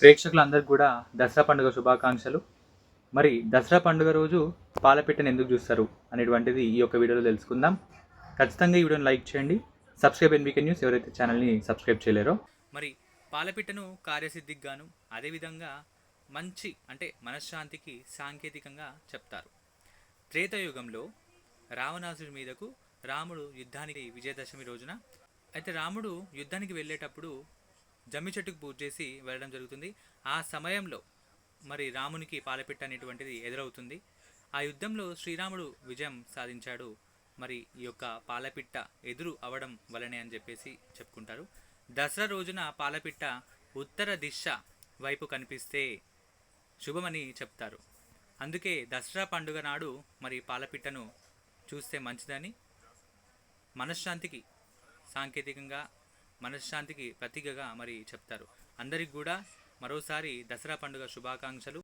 ప్రేక్షకులందరికీ కూడా దసరా పండుగ శుభాకాంక్షలు. మరి దసరా పండుగ రోజు పాలపిట్టను ఎందుకు చూస్తారు అనేటువంటిది ఈ యొక్క వీడియోలో తెలుసుకుందాం. ఖచ్చితంగా ఈ వీడియోని లైక్ చేయండి. సబ్స్క్రైబ్ ఎన్వీకే న్యూస్ ఎవరైతే ఛానల్ని సబ్స్క్రైబ్ చేయలేరో. మరి పాలపిట్టను కార్యసిద్ధికి గాను అదేవిధంగా మంచి అంటే మనశ్శాంతికి సాంకేతికంగా చెప్తారు. త్రేతాయుగంలో రావణాసుడి మీదకు రాముడు యుద్ధానికి విజయదశమి రోజున అయితే రాముడు యుద్ధానికి వెళ్ళేటప్పుడు జమ్మి చెట్టుకు పూజ చేసి వెళ్ళడం జరుగుతుంది. ఆ సమయంలో మరి రామునికి పాలపిట్ట అనేటువంటిది ఎదురవుతుంది. ఆ యుద్ధంలో శ్రీరాముడు విజయం సాధించాడు. మరి ఈ యొక్క పాలపిట్ట ఎదురు అవడం వలనే అని చెప్పేసి చెప్పుకుంటారు. దసరా రోజున పాలపిట్ట ఉత్తర దిశ వైపు కనిపిస్తే శుభమని చెప్తారు. అందుకే దసరా పండుగ నాడు మరి పాలపిట్టను చూస్తే మంచిదని, మనశ్శాంతికి సాంకేతికంగా మనశ్శాంతికి ప్రతీకగా మరి చెప్తారు. అందరికి కూడా మరోసారి దసరా పండుగ శుభాకాంక్షలు.